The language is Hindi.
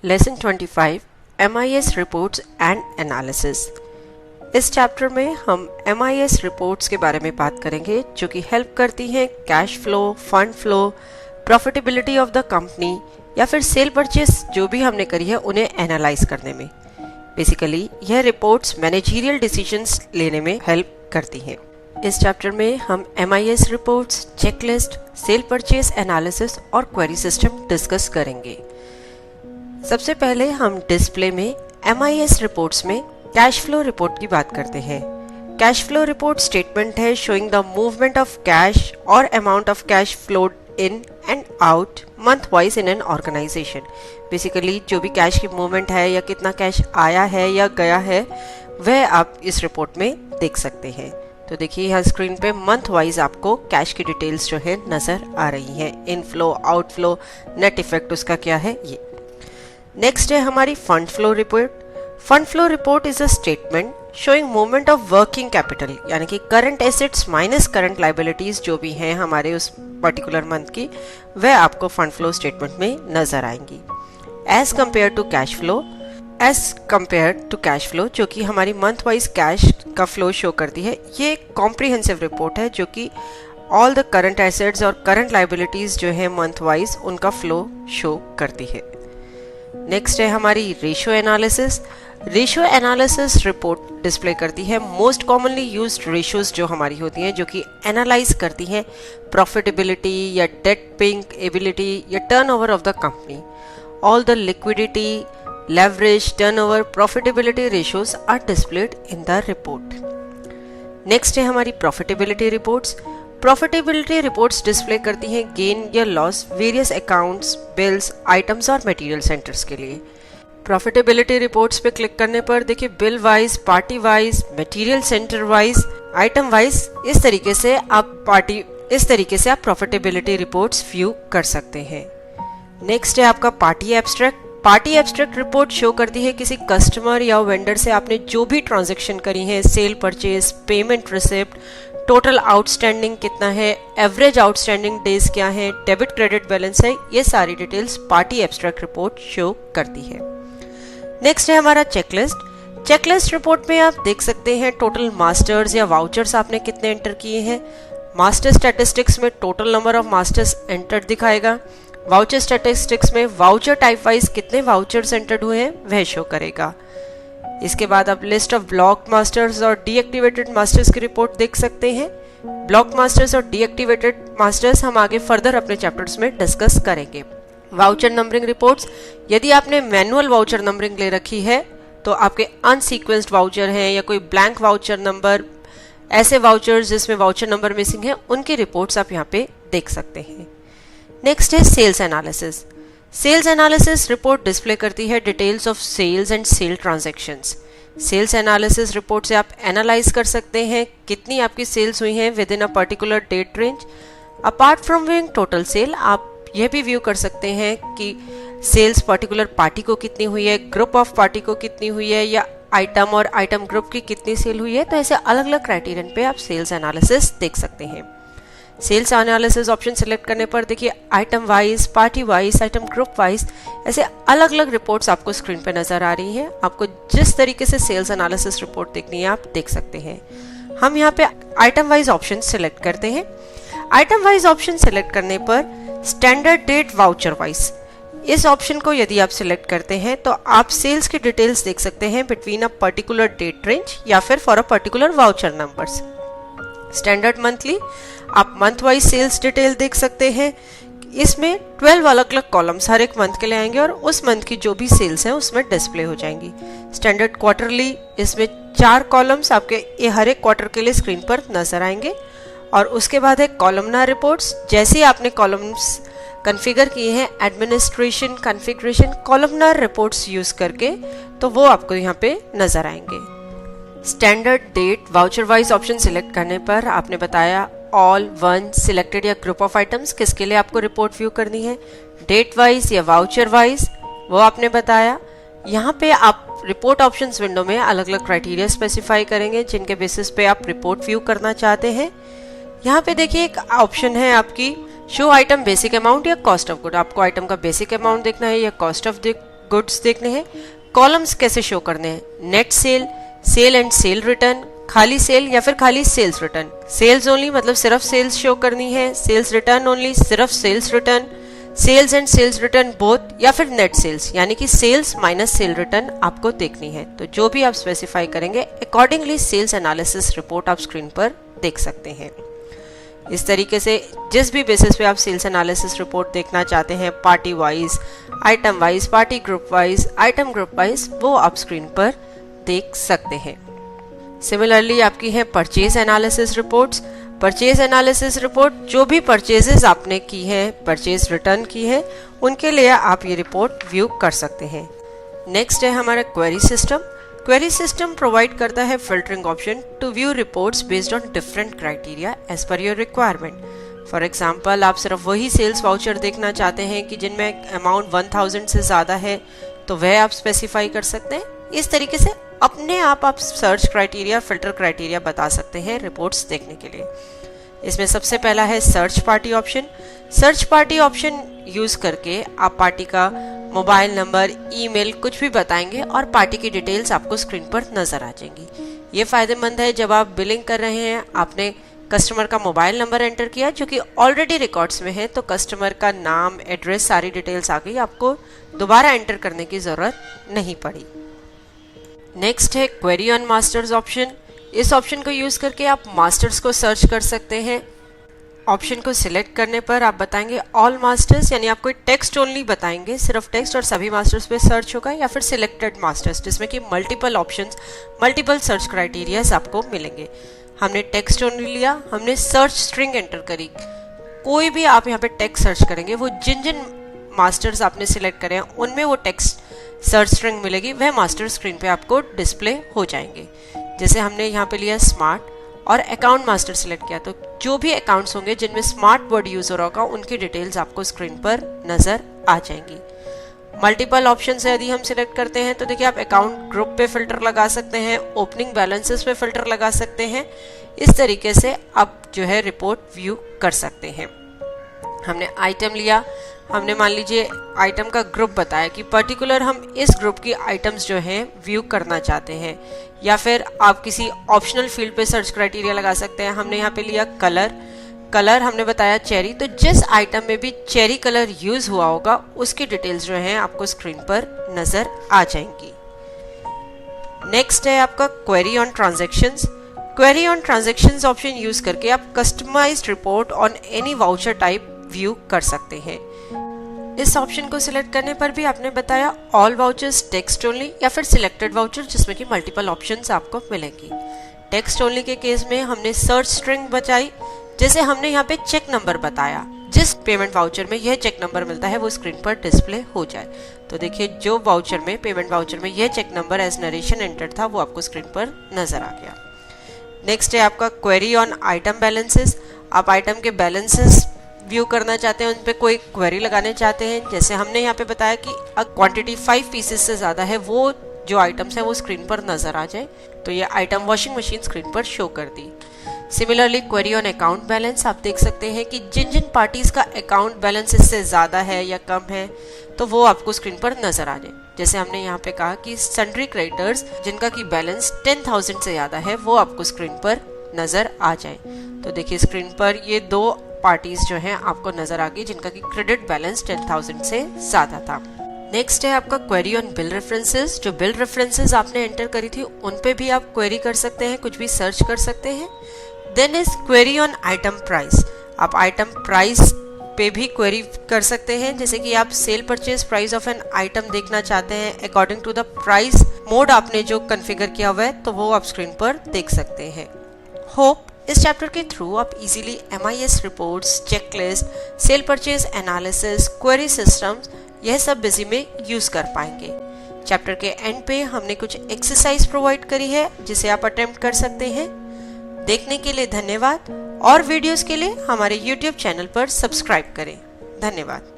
Lesson 25 MIS reports and analysis. इस चैप्टर में हम MIS रिपोर्ट्स के बारे में बात करेंगे जो कि हेल्प करती हैं cash flow, fund flow, profitability of the company या फिर सेल परचेस जो भी हमने करी है उन्हें एनालाइज करने में। बेसिकली यह रिपोर्ट्स मैनेजरियल डिसीजंस लेने में हेल्प करती हैं। इस चैप्टर में हम MIS reports, checklist, sale purchase analysis और क्वेरी सिस्टम डिस्कस करेंगे। सबसे पहले हम डिस्प्ले में MIS रिपोर्ट्स में कैश फ्लो रिपोर्ट की बात करते हैं। कैश फ्लो रिपोर्ट स्टेटमेंट है showing the movement of cash और amount of cash flowed in and out month wise in an organization. Basically जो भी कैश की मूवमेंट है या कितना कैश आया है या गया है वह आप इस रिपोर्ट में देख सकते हैं। तो देखिए यहाँ स्क्रीन पे मंथ वाइज आपको कैश की डिटेल्स जो है नजर आ रही हैं। इनफ्लो, आउटफ्लो, नेट इफेक्ट उसका क्या है ये। नेक्स्ट है हमारी fund flow report. Fund flow report is a statement showing movement of working capital, यानी कि current assets minus current liabilities जो भी हैं हमारे उस पर्टिकुलर मंथ की, वह आपको फंड फ्लो स्टेटमेंट में नजर आएंगी। As compare to cash flow जो कि हमारी मंथ वाइज कैश का फ्लो शो करती है, ये एक कॉम्प्रिहेंसिव रिपोर्ट है जो कि ऑल द करंट एसेट्स और करंट लाइबिलिटीज जो है मंथ वाइज उनका फ्लो शो करती है। नेक्स्ट है हमारी ratio analysis. Ratio analysis report display करती है मोस्ट कॉमनली यूज्ड रेशियोज जो हमारी होती हैं, जो कि एनालाइज करती हैं प्रॉफिटेबिलिटी या डेट पेइंग एबिलिटी या turnover of the company. All the liquidity, leverage, turnover, profitability ratios are displayed in the report. Next है हमारी profitability reports. Profitability reports display करती हैं gain या loss various accounts, bills, items और material centers के लिए। Profitability reports पे क्लिक करने पर देखिए bill wise, party wise, material center wise, item wise इस तरीके से आप profitability reports view कर सकते हैं। Next है आपका party abstract। Party abstract report show करती है किसी कस्टमर या वेंडर से आपने जो भी ट्रांजैक्शन करी है, cell purchase, payment receipt, total outstanding कितना है, एवरेज आउटस्टैंडिंग डेज क्या है, डेबिट क्रेडिट बैलेंस है, ये सारी details party abstract report show करती है। नेक्स्ट है हमारा चेकलिस्ट। चेकलिस्ट रिपोर्ट में आप देख सकते हैं टोटल मास्टर्स या वाउचर्स आपने कितने एंटर किए हैं। मास्टर स्टैटिस्टिक्स में total number of masters enter दिखाएगा। वाउचर स्टैटिस्टिक्स में वाउचर टाइप वाइज कितने वाउचर्स एंटर्ड हुए हैं वह शो करेगा। इसके बाद आप लिस्ट ऑफ ब्लॉक मास्टर्स और डीएक्टिवेटेड मास्टर्स की रिपोर्ट देख सकते हैं। ब्लॉक मास्टर्स और डीएक्टिवेटेड मास्टर्स हम आगे फर्दर अपने चैप्टर्स में डिस्कस करेंगे। वाउचर नंबरिंग रिपोर्ट्स, यदि आपने मैनुअल वाउचर नंबरिंग ले रखी है तो आपके अनसीक्वेंस्ड वाउचर हैं या कोई ब्लैंक वाउचर नंबर, ऐसे वाउचर्स जिसमें वाउचर नंबर मिसिंग है, उनकी रिपोर्ट्स आप यहाँ पे देख सकते हैं। नेक्स्ट है sales analysis. Sales analysis report display करती है details of sales and sale transactions. Sales analysis report से आप एनालाइज कर सकते हैं कितनी आपकी सेल्स हुई हैं within a particular date range. Apart from viewing total sale, आप यह भी व्यू कर सकते हैं कि सेल्स पर्टिकुलर पार्टी को कितनी हुई है, ग्रुप ऑफ पार्टी को कितनी हुई है, या आइटम और आइटम ग्रुप की कितनी सेल हुई है। तो ऐसे अलग अलग क्राइटेरियन पे आप सेल्स एनालिसिस देख सकते हैं। सेल्स एनालिसिस ऑप्शन सेलेक्ट करने पर देखिए item wise, party wise, item group wise ऐसे अलग अलग रिपोर्ट्स आपको स्क्रीन पे नजर आ रही हैं। आपको जिस तरीके से सेल्स एनालिसिस रिपोर्ट देखनी है आप देख सकते हैं। हम यहाँ पे आइटम वाइज ऑप्शन सेलेक्ट करते हैं। आइटम वाइज ऑप्शन सेलेक्ट करने पर स्टैंडर्ड डेट वाउचर वाइज, इस ऑप्शन को यदि आप सिलेक्ट करते हैं तो आप सेल्स की डिटेल्स देख सकते हैं between a particular date range या फिर for a particular voucher numbers. Standard monthly, आप मंथ वाइज सेल्स डिटेल देख सकते हैं। इसमें 12 अलग अलग कॉलम्स हर एक मंथ के लिए आएंगे और उस मंथ की जो भी सेल्स हैं उसमें डिस्प्ले हो जाएंगी। स्टैंडर्ड क्वार्टरली, इसमें 4 कॉलम्स आपके हर एक क्वार्टर के लिए स्क्रीन पर नजर आएंगे। और उसके बाद है कॉलमनार रिपोर्ट्स। जैसे ही आपने कॉलम्स कॉन्फ़िगर किए हैं administration, configuration, columnar reports use करके, तो वो आपको यहाँ पे नजर आएंगे। Standard date voucher wise option select करने पर आपने बताया ऑल, वन, सिलेक्टेड या ग्रुप ऑफ आइटम्स किसके लिए आपको रिपोर्ट व्यू करनी है, डेट वाइज या वाउचर वाइज वो आपने बताया। यहाँ पे आप रिपोर्ट ऑप्शंस विंडो में अलग अलग क्राइटेरिया स्पेसिफाई करेंगे जिनके बेसिस पे आप रिपोर्ट व्यू करना चाहते हैं। यहाँ पे देखिए एक ऑप्शन है आपकी शो आइटम बेसिक अमाउंट या कॉस्ट ऑफ गुड। आपको आइटम का बेसिक अमाउंट देखना है या कॉस्ट ऑफ गुड्स देखने हैं। कॉलम्स कैसे शो करने हैं, net sale, sale and sale return, खाली सेल या फिर खाली सेल्स रिटर्न, सेल्स ओनली मतलब सिर्फ सेल्स शो करनी है, सेल्स रिटर्न ओनली सिर्फ sales return, sales and sales return both, या फिर नेट सेल्स यानी कि सेल्स माइनस सेल रिटर्न आपको देखनी है। तो जो भी आप स्पेसिफाई करेंगे अकॉर्डिंगली सेल्स एनालिसिस रिपोर्ट आप स्क्रीन पर देख सकते हैं। इस तरीके से जिस भी बेसिस पे आप सेल्स एनालिसिस रिपोर्ट देखना चाहते हैं, party wise, item wise, party group wise, item group wise, वो आप स्क्रीन पर देख सकते हैं। सिमिलरली आपकी है purchase analysis reports. Purchase analysis report जो भी परचेजेस आपने की है, परचेज रिटर्न की है, उनके लिए आप ये रिपोर्ट व्यू कर सकते हैं। नेक्स्ट है हमारा query system. Query system provide करता है filtering option to view reports based on different criteria as per your requirement. For example आप सिर्फ वही सेल्स वाउचर देखना चाहते हैं कि जिनमें अमाउंट 1000 से ज़्यादा है, तो वह आप स्पेसिफाई कर सकते हैं। इस तरीके से अपने आप सर्च क्राइटेरिया, फिल्टर क्राइटेरिया बता सकते हैं रिपोर्ट्स देखने के लिए। इसमें सबसे पहला है search party option. Search party option use करके आप पार्टी का मोबाइल नंबर, ईमेल कुछ भी बताएंगे और पार्टी की डिटेल्स आपको स्क्रीन पर नजर आ जाएंगी। ये फायदेमंद है जब आप बिलिंग कर रहे हैं, आपने कस्टमर का मोबाइल नंबर एंटर किया जो कि ऑलरेडी रिकॉर्ड्स में है, तो कस्टमर का नाम, एड्रेस, सारी डिटेल्स आ गई, आपको दोबारा एंटर करने की जरूरत नहीं पड़ी। नेक्स्ट है क्वेरी ऑन मास्टर्स ऑप्शन। इस ऑप्शन को यूज करके आप मास्टर्स को सर्च कर सकते हैं। ऑप्शन को सिलेक्ट करने पर आप बताएंगे ऑल मास्टर्स, यानी आप कोई टेक्स्ट ओनली बताएंगे, सिर्फ टेक्स्ट और सभी मास्टर्स पे सर्च होगा, या फिर सिलेक्टेड मास्टर्स जिसमें कि multiple options, multiple search criterias आपको मिलेंगे। हमने टेक्स्ट ओनली लिया, हमने सर्च स्ट्रिंग एंटर करी। कोई भी आप यहाँ पे टेक्स्ट सर्च करेंगे, वो जिन जिन मास्टर्स आपने सिलेक्ट करे हैं उनमें वो टेक्स्ट सर्च स्ट्रिंग मिलेगी, वह मास्टर स्क्रीन पे आपको डिस्प्ले हो जाएंगे। जैसे हमने यहाँ पे लिया स्मार्ट और अकाउंट मास्टर सिलेक्ट किया, तो जो भी अकाउंट्स होंगे जिनमें स्मार्ट वर्ड यूज हो रहा होगा उनकी डिटेल्स आपको स्क्रीन पर नजर आ जाएंगी। मल्टीपल ऑप्शन से यदि हम सिलेक्ट करते हैं तो देखिए आप अकाउंट ग्रुप पे फिल्टर लगा सकते हैं, ओपनिंग बैलेंसेस पे फिल्टर लगा सकते हैं। इस तरीके से आप जो है रिपोर्ट व्यू कर सकते हैं। हमने आइटम लिया, हमने मान लीजिए आइटम का ग्रुप बताया कि पर्टिकुलर हम इस ग्रुप की आइटम्स जो हैं व्यू करना चाहते हैं, या फिर आप किसी ऑप्शनल फील्ड पे सर्च क्राइटेरिया लगा सकते हैं। हमने यहाँ पे लिया कलर, कलर हमने बताया चेरी, तो जिस आइटम में भी चेरी कलर यूज हुआ होगा उसकी डिटेल्स जो हैं आपको स्क्रीन पर नजर आ जाएंगी। नेक्स्ट है आपका query on transactions. Query on transactions option use करके आप customised report on any voucher type view कर सकते हैं। इस ऑप्शन को सिलेक्ट करने पर भी आपने बताया ऑल वाउचर्स टेक्स्ट ओनली या फिर सिलेक्टेड वाउचर जिसमें कि मल्टीपल ऑप्शंस आपको मिलेंगी। टेक्स्ट ओनली के केस में हमने सर्च स्ट्रिंग बचाई, जैसे हमने यहाँ पे चेक नंबर बताया, जिस पेमेंट वाउचर में यह चेक नंबर मिलता है वो स्क्रीन पर डिस्प्ले हो जाए। तो देखिए जो वाउचर में, पेमेंट वाउचर में यह cheque number as narration enter था वो आपको स्क्रीन पर नजर आ गया। नेक्स्ट है आपका क्वेरी ऑन आइटम बैलेंसेस। आप आइटम के बैलेंसेस व्यू करना चाहते हैं, उन पे कोई क्वेरी लगाने चाहते हैं। जैसे हमने यहाँ पे बताया कि क्वांटिटी 5 पीसेस से ज़्यादा है, वो जो आइटम्स हैं वो स्क्रीन पर नजर आ जाए, तो ये आइटम वॉशिंग मशीन स्क्रीन पर शो कर दी। Similarly query on account balance, आप देख सकते हैं कि जिन जिन पार्टीज का अकाउंट बैलेंस इससे ज़्यादा है या कम है तो वो आपको स्क्रीन पर नजर आ जाए। जैसे हमने यहाँ पे कहा कि सन्ड्री क्रेडिटर्स जिनका की बैलेंस 10,000 से ज़्यादा है वो आपको स्क्रीन पर नजर आ जाए। तो देखिए स्क्रीन पर ये दो पार्टीज जो हैं आपको नजर आ गई जिनका की क्रेडिट बैलेंस 10,000 से ज्यादा था। नेक्स्ट है आपका क्वेरी ऑन बिल रेफरेंसेस। जो बिल रेफरेंसेस आपने एंटर करी थी उन पे भी आप क्वेरी कर सकते हैं, कुछ भी सर्च कर सकते हैं। Then is query on item price. आप आइटम प्राइस पे भी क्वेरी कर सकते हैं, जैसे कि आप sale purchase price of an item देखना चाहते हैं according to the price mode आपने जो कॉन्फ़िगर किया हुआ है, तो वो आप स्क्रीन पर देख सकते हैं। होप इस चैप्टर के थ्रू आप easily MIS reports, checklist, cell purchase analysis, query systems, यह सब बिजी में यूज कर पाएंगे। चैप्टर के एंड पे हमने कुछ एक्सरसाइज प्रोवाइड करी है जिसे आप अटेम्प्ट कर सकते हैं। देखने के लिए धन्यवाद और वीडियोस के लिए हमारे YouTube चैनल पर सब्सक्राइब करें। धन्यवाद।